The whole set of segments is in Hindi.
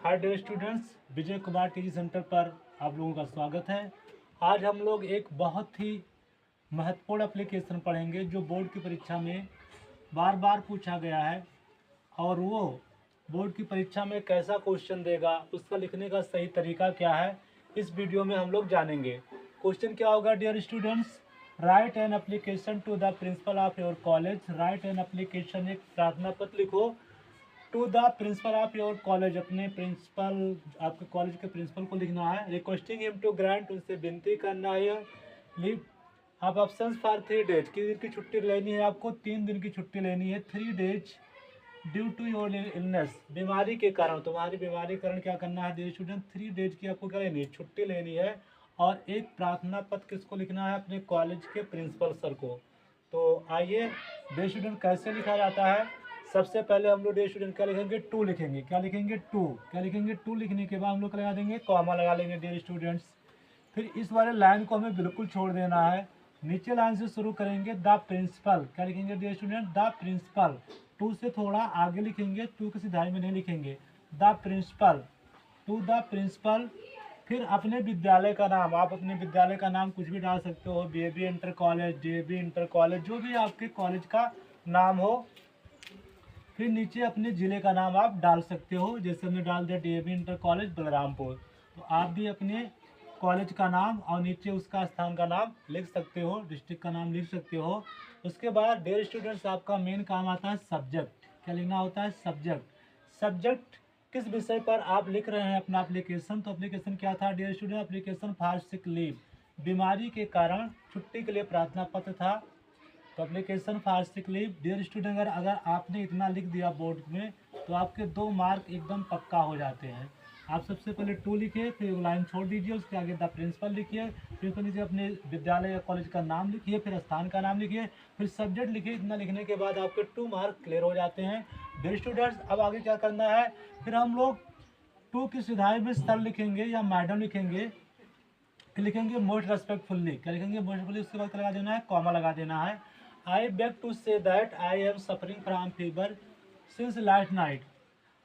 Hi dear students, Vijay Kumar TG centre पर आप लोगों का स्वागत है। आज हम लोग एक बहुत ही महत्वपूर्ण एप्लीकेशन पढ़ेंगे जो बोर्ड की परीक्षा में बार बार पूछा गया है और वो बोर्ड की परीक्षा में कैसा क्वेश्चन देगा, उसका लिखने का सही तरीका क्या है, इस वीडियो में हम लोग जानेंगे। क्वेश्चन क्या होगा dear students? Write an application to the principal of your college. Write an application, एक प्रार्थना पत्र लिखो to the principal of your college, अपने प्रिंसिपल, आपके कॉलेज के प्रिंसिपल को लिखना है। रिक्वेस्टिंग हिम टू ग्रांट, उनसे विनती करना है लीव आप ऑप्शंस फॉर 3 डेज, किस दिन की छुट्टी लेनी है आपको? 3 दिन की छुट्टी लेनी है। 3 days due to your illness, बीमारी के कारण, तुम्हारी बीमारी के कारण क्या करना है डियर स्टूडेंट? 3 डेज की आपको क्या लेनी है? छुट्टी लेनी है। और एक प्रार्थना पत्र किसको लिखना है? अपने कॉलेज के प्रिंसिपल सर को। तो आइए डियर स्टूडेंट कैसे लिखा जाता है। सबसे पहले हम लोग डियर स्टूडेंट क्या लिखेंगे? टू लिखेंगे। क्या लिखेंगे? टू। क्या लिखेंगे? टू लिखने के बाद हम लोग लगा देंगे कॉमा लगा लेंगे डियर स्टूडेंट्स। फिर इस वाले लाइन को हमें बिल्कुल छोड़ देना है। नीचे लाइन से शुरू करेंगे द प्रिंसिपल। क्या लिखेंगे dear student? The principal. To से थोड़ा आगे लिखेंगे, टू की सिधाई में नहीं लिखेंगे। The principal, to the principal. फिर अपने विद्यालय का नाम, आप अपने विद्यालय का नाम कुछ भी डाल सकते हो, BAB inter college, DAB inter college, जो भी आपके कॉलेज का नाम हो। फिर नीचे अपने ज़िले का नाम आप डाल सकते हो, जैसे हमने डाल दिया डीएवी इंटर कॉलेज बलरामपुर। तो आप भी अपने कॉलेज का नाम और नीचे उसका स्थान का नाम लिख सकते हो, डिस्ट्रिक्ट का नाम लिख सकते हो। उसके बाद डियर स्टूडेंट्स आपका मेन काम आता है सब्जेक्ट। क्या लिखना होता है? सब्जेक्ट। सब्जेक्ट किस विषय पर आप लिख रहे हैं अपना एप्लीकेशन? तो एप्लीकेशन क्या था dear student? Application for sick leave, बीमारी के कारण छुट्टी के लिए प्रार्थना पत्र था। Publication for sick leave. Dear student, अगर आपने इतना लिख दिया बोर्ड में तो आपके 2 मार्क एकदम पक्का हो जाते हैं। आप सबसे पहले टू लिखिए, फिर एक लाइन छोड़ दीजिए, उसके आगे द प्रिंसिपल लिखिए, फिर उसके नीचे अपने विद्यालय या कॉलेज का नाम लिखिए, फिर स्थान का नाम लिखिए, फिर सब्जेक्ट लिखिए। इतना लिखने के बाद आपके 2 मार्क क्लियर हो जाते हैं। डियर स्टूडेंट्स, अब आगे क्या करना है? फिर हम लोग टू की सिधाई में सर लिखेंगे या मैडम लिखेंगे, फिर लिखेंगे मोस्ट रेस्पेक्टफुल्ली। क्या लिखेंगे? Most respectfully. उसके बाद लगा देना है कॉमा लगा देना है। I beg to say that I am suffering from fever since last night.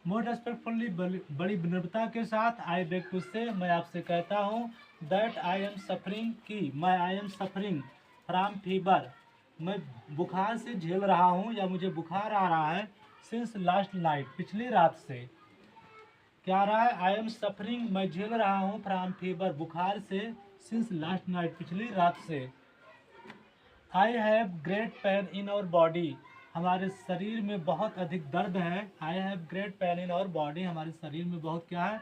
Most respectfully, बड़ी विनम्रता के साथ, आई बेग टू से, मैं आपसे कहता हूँ, दैट आई एम सफरिंग, की मैं आई एम सफरिंग फ्रॉम फीवर, मैं बुखार से झेल रहा हूँ या मुझे बुखार आ रहा है, सिंस लास्ट नाइट, पिछली रात से। क्या आ रहा है? आई एम सफरिंग, मैं झेल रहा हूँ, फ्रॉम फीवर, बुखार से, सिंस लास्ट नाइट, पिछली रात से। I have great pain in our body, हमारे शरीर में बहुत अधिक दर्द है। I have great pain in our body, हमारे शरीर में बहुत क्या है?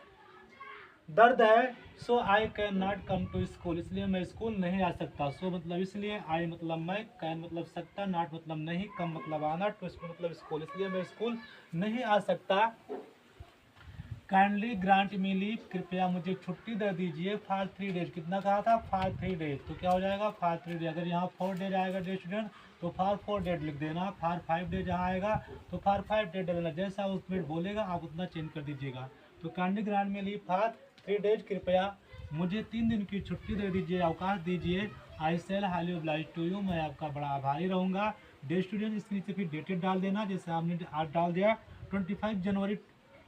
दर्द है। So I can not come to school, इसलिए मैं स्कूल नहीं आ सकता। सो मतलब इसलिए, आई मतलब मैं, कैन मतलब सकता, नॉट मतलब नहीं, कम मतलब आना, टू मतलब स्कूल, इसलिए मैं स्कूल नहीं आ सकता। काइंडली ग्रांट मी लीव, कृपया मुझे छुट्टी दे दीजिए, फॉर 3 डेज। कितना कहा था? For 3 days. तो क्या हो जाएगा? For 3 days. अगर यहाँ 4 डेज आएगा डियर स्टूडेंट तो फॉर 4 डेज लिख देना। फॉर 5 डेज जहाँ आएगा तो फॉर 5 डेज डालना। जैसा उसमें बोलेगा आप उतना चेंज कर दीजिएगा। तो kindly grant me leave for 3 days, कृपया मुझे 3 दिन की छुट्टी दे दीजिए, अवकाश दीजिए। I shall highly oblige to you, मैं आपका बड़ा आभारी रहूँगा। डियर स्टूडेंट, इसके नीचे फिर डेटेड डाल देना, जैसे आपने आज डाल दिया 25 जनवरी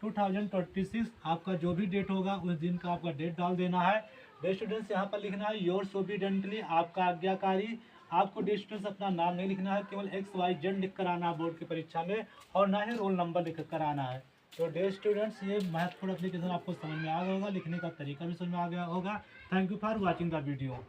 2026, आपका जो भी डेट होगा उस दिन का आपका डेट डाल देना है। डियर स्टूडेंट्स, यहाँ पर लिखना है योर्स ओबीडेंटली, आपका आज्ञाकारी। आपको डियर स्टूडेंट्स अपना नाम नहीं लिखना है, केवल XYZ लिख कर आना है बोर्ड की परीक्षा में, और ना ही रोल नंबर लिख कर आना है। तो डियर स्टूडेंट्स, ये महत्वपूर्ण एप्लीकेशन आपको समझ में आ गया होगा, लिखने का तरीका भी समझ में आ गया होगा। Thank you for watching the video.